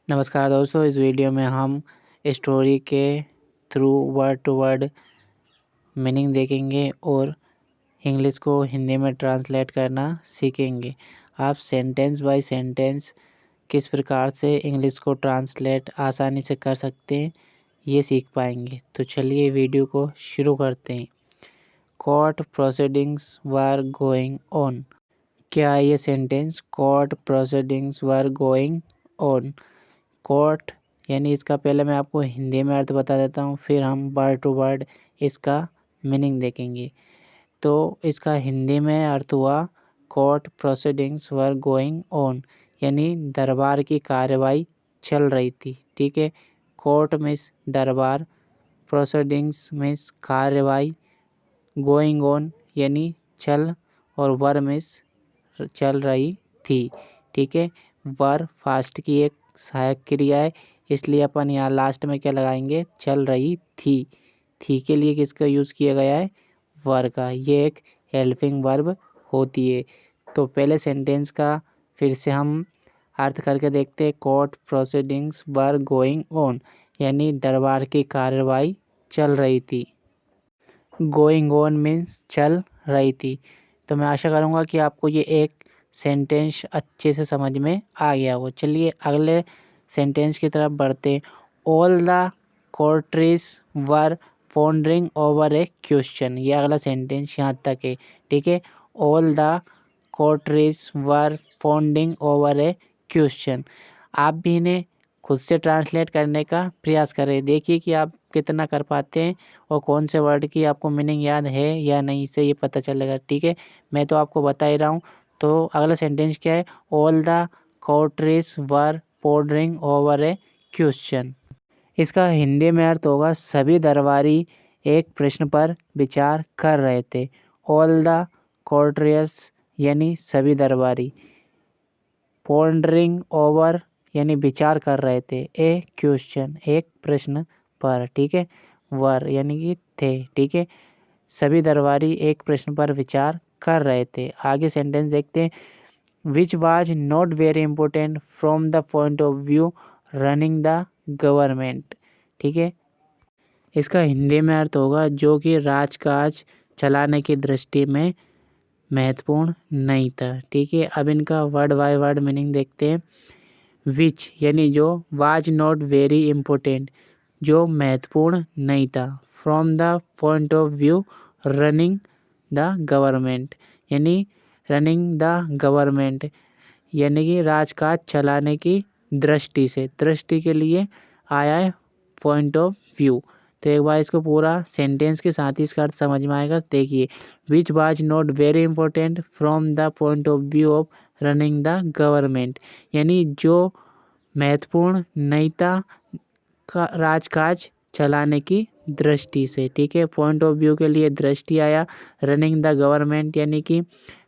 नमस्कार दोस्तों, इस वीडियो में हम स्टोरी के through word to word meaning देखेंगे और इंग्लिश को हिंदी में ट्रांसलेट करना सीखेंगे। आप सेंटेंस बाय सेंटेंस किस प्रकार से इंग्लिश को ट्रांसलेट आसानी से कर सकते हैं ये सीख पाएंगे। तो चलिए वीडियो को शुरू करते हैं। Court proceedings were going on. क्या है ये sentence? Court proceedings were going on. Court यानी इसका पहले मैं आपको हिंदी में अर्थ बता देता हूँ, फिर हम वर्ड टू वर्ड इसका मीनिंग देखेंगे। तो इसका हिंदी में अर्थ हुआ court proceedings were going on, यानी दरबार की कार्रवाई चल रही थी। ठीक है, कोर्ट मीन्स दरबार, प्रोसीडिंग्स मीन्स कार्रवाई, गोइंग ऑन यानी चल, और वर मीन्स चल रही थी। ठीक है, वर फास्ट की एक सहायक क्रिया है, इसलिए अपन यहाँ लास्ट में क्या लगाएंगे? चल रही थी। थी के लिए किसका यूज़ किया गया है? वर का। ये एक हेल्पिंग वर्ब होती है। तो पहले सेंटेंस का फिर से हम अर्थ करके देखते हैं। Court proceedings were going on यानी दरबार की कार्रवाई चल रही थी। गोइंग ऑन मीन्स चल रही थी। तो मैं आशा करूँगा कि आपको ये एक सेंटेंस अच्छे से समझ में आ गया हो। चलिए अगले सेंटेंस की तरफ बढ़ते। All the courtiers were pondering over a question. ये अगला सेंटेंस यहाँ तक है। ठीक है, all the courtiers were pondering over a question. आप भी इन्हें खुद से ट्रांसलेट करने का प्रयास करें। देखिए कि आप कितना कर पाते हैं और कौन से वर्ड की आपको मीनिंग याद है या नहीं, इससे ये पता चलेगा। ठीक है, मैं तो आपको बता ही रहा हूँ। तो अगला सेंटेंस क्या है? All the courtiers were pondering over a question. इसका हिंदी में अर्थ होगा सभी दरबारी एक प्रश्न पर विचार कर रहे थे। ऑल द कोर्टरियर्स यानी सभी दरबारी, पॉन्डरिंग ओवर यानी विचार कर रहे थे, ए क्वेश्चन एक प्रश्न पर। ठीक है, वर यानी कि थे। ठीक है, सभी दरबारी एक प्रश्न पर विचार कर रहे थे। आगे सेंटेंस देखते हैं। Which was not very important from the point of view running the government. ठीक है, इसका हिंदी में अर्थ होगा जो कि राजकाज चलाने की दृष्टि में महत्वपूर्ण नहीं था। ठीक है, अब इनका वर्ड बाय वर्ड मीनिंग देखते हैं। विच यानी जो, वाज नॉट वेरी इम्पोर्टेंट जो महत्वपूर्ण नहीं था, from the point of view running the government यानी रनिंग द गवर्नमेंट यानी कि राजकाज चलाने की दृष्टि से, दृष्टि के लिए आया है पॉइंट ऑफ व्यू। तो एक बार इसको पूरा सेंटेंस के साथ ही इसका अर्थ समझ में आएगा। देखिए, which was not very important from the point of view of running the government यानी जो महत्वपूर्ण नहीं था का राजकाज चलाने की दृष्टि से। ठीक है, पॉइंट ऑफ व्यू के लिए दृष्टि आया। रनिंग द गवर्नमेंट यानी कि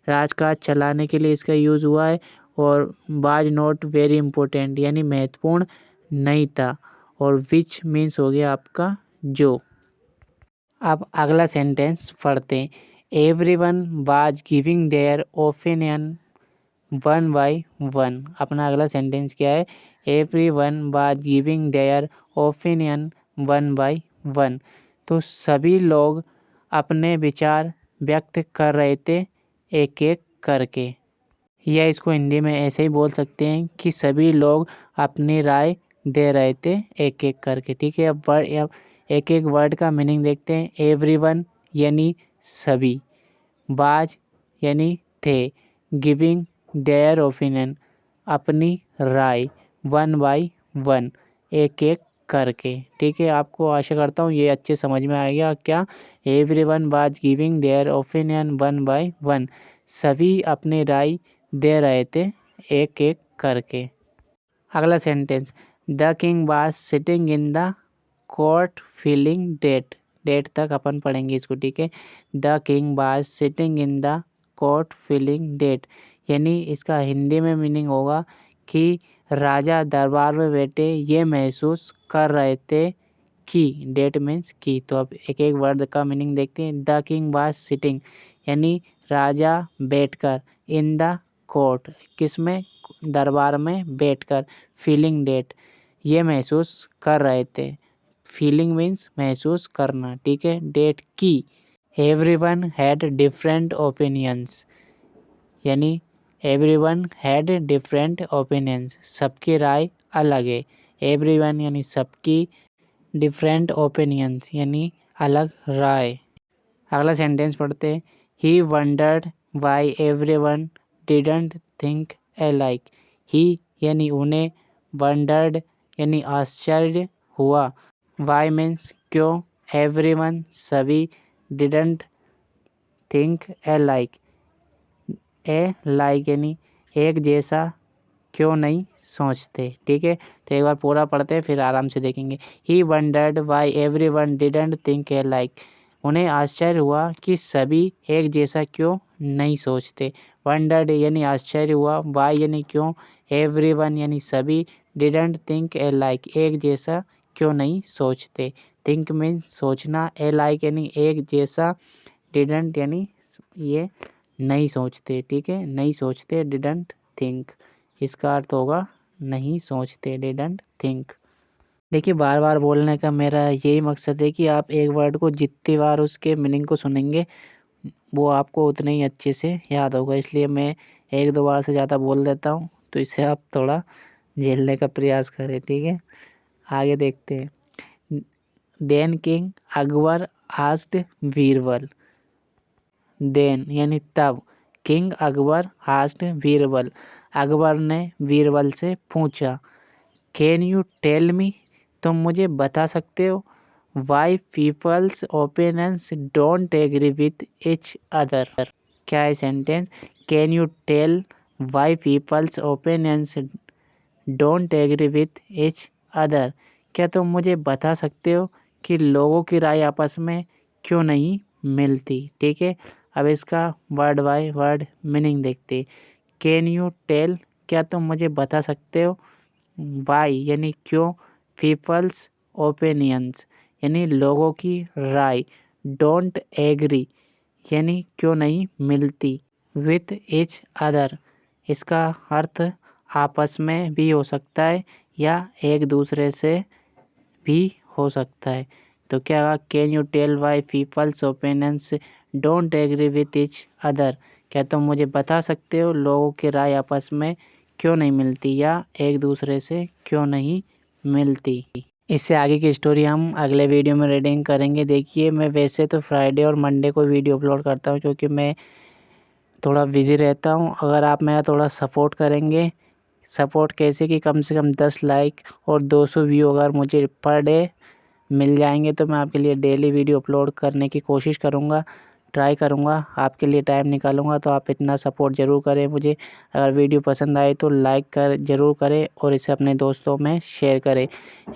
राजकाज चलाने के लिए इसका यूज़ हुआ है। और वाज नॉट वेरी इंपॉर्टेंट यानी महत्वपूर्ण नहीं था। और विच मीन्स हो गया आपका जो। अब अगला सेंटेंस पढ़ते हैं। Everyone was giving their opinion one by one. अपना अगला सेंटेंस क्या है? Everyone was giving their opinion one by one. तो सभी लोग अपने विचार व्यक्त कर रहे थे एक एक करके, या इसको हिंदी में ऐसे ही बोल सकते हैं कि सभी लोग अपनी राय दे रहे थे एक एक करके। ठीक है, अब एक एक वर्ड का मीनिंग देखते हैं। एवरीवन यानी सभी, वाज यानी थे, गिविंग देयर ओपिनियन अपनी राय, वन बाय वन एक एक करके। ठीक है, आपको आशा करता हूँ ये अच्छे समझ में आ गया। क्या? Everyone was giving their opinion one by one, सभी अपनी राय दे रहे थे एक एक करके। अगला sentence. The king was sitting in the court feeling date. Date तक अपन पढ़ेंगे इसको। ठीक है, the king was sitting in the court feeling date यानी इसका हिंदी में मीनिंग होगा कि राजा दरबार में बैठे ये महसूस कर रहे थे कि, डेट मीन्स की। तो अब एक एक वर्ड का मीनिंग देखते हैं। द किंग वाज सिटिंग यानी राजा बैठकर, इन द कोर्ट किस में? दरबार में बैठकर। फीलिंग डेट, ये महसूस कर रहे थे। फीलिंग मीन्स महसूस करना, ठीक है। डेट की, एवरीवन हैड डिफरेंट ओपिनियंस, यानी एवरीवन हैड डिफरेंट ओपिनियंस, सबकी राय अलग है। एवरीवन यानी सबकी, डिफरेंट ओपिनियंस यानी अलग राय। अगला सेंटेंस पढ़ते हैं। He wondered why everyone didn't think alike. He यानी उन्हें, वंडर्ड यानी आश्चर्य हुआ, वाई मीन्स क्यों, एवरीवन सभी, डिडंट थिंक अलाइक, लाइक यानी एक जैसा क्यों नहीं सोचते, ठीक है। तो एक बार पूरा पढ़ते हैं फिर आराम से देखेंगे। He wondered why everyone didn't think alike, उन्हें आश्चर्य हुआ कि सभी एक जैसा क्यों नहीं सोचते। वंडर्ड यानी आश्चर्य हुआ, वाई यानी क्यों, एवरीवन यानी सभी, डिडंट थिंक अलाइक एक जैसा क्यों नहीं सोचते। थिंक मीन सोचना, अलाइक यानी एक जैसा, डिडंट यानी ये नहीं सोचते, ठीक है। नहीं सोचते, डिडंट थिंक, इसका अर्थ होगा नहीं सोचते, डिडंट थिंक। देखिए बार बार बोलने का मेरा यही मकसद है कि आप एक वर्ड को जितनी बार उसके मीनिंग को सुनेंगे वो आपको उतने ही अच्छे से याद होगा, इसलिए मैं एक दो बार से ज़्यादा बोल देता हूँ, तो इसे आप थोड़ा झेलने का प्रयास करें, ठीक है। आगे देखते हैं। Then king Akbar asked Birbal, then यानी तब, किंग अकबर आस्क्ड बीरबल, अकबर ने बीरबल से पूछा। कैन यू टेल मी, तुम मुझे बता सकते हो, why people's opinions don't agree with each other. क्या है sentence, can you tell why people's opinions don't agree with each other, क्या तुम मुझे बता सकते हो कि लोगों की राय आपस में क्यों नहीं मिलती, ठीक है। अब इसका वर्ड बाय वर्ड मीनिंग देखते। कैन यू टेल, क्या तुम मुझे बता सकते हो, वाई यानी क्यों, पीपल्स ओपिनियंस यानी लोगों की राय, डोंट एग्री यानी क्यों नहीं मिलती, विथ ईच अदर इसका अर्थ आपस में भी हो सकता है या एक दूसरे से भी हो सकता है। तो क्या, can you tell why people's opinions don't agree with each other, क्या तुम मुझे बता सकते हो लोगों की राय आपस में क्यों नहीं मिलती या एक दूसरे से क्यों नहीं मिलती। इससे आगे की स्टोरी हम अगले वीडियो में रीडिंग करेंगे। देखिए मैं वैसे तो फ्राइडे और मंडे को वीडियो अपलोड करता हूँ क्योंकि मैं थोड़ा बिज़ी रहता हूँ। अगर आप मेरा थोड़ा सपोर्ट करेंगे, सपोर्ट कैसे कि कम से कम 10 लाइक और 200 व्यू अगर मुझे पर डे मिल जाएंगे तो मैं आपके लिए डेली वीडियो अपलोड करने की कोशिश करूँगा, ट्राई करूँगा, आपके लिए टाइम निकालूंगा। तो आप इतना सपोर्ट ज़रूर करें मुझे। अगर वीडियो पसंद आए तो लाइक ज़रूर करें और इसे अपने दोस्तों में शेयर करें।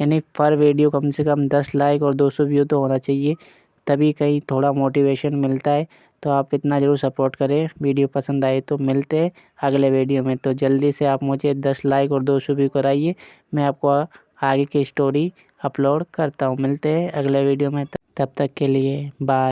यानी पर वीडियो कम से कम 10 लाइक और 200 व्यू तो होना चाहिए, तभी कहीं थोड़ा मोटिवेशन मिलता है। तो आप इतना ज़रूर सपोर्ट करें। वीडियो पसंद आए तो मिलते हैं अगले वीडियो में। तो जल्दी से आप मुझे 10 लाइक और 200 व्यू कराइए, मैं आपको आगे की स्टोरी अपलोड करता हूँ। मिलते हैं अगले वीडियो में, तब तक के लिए बाय।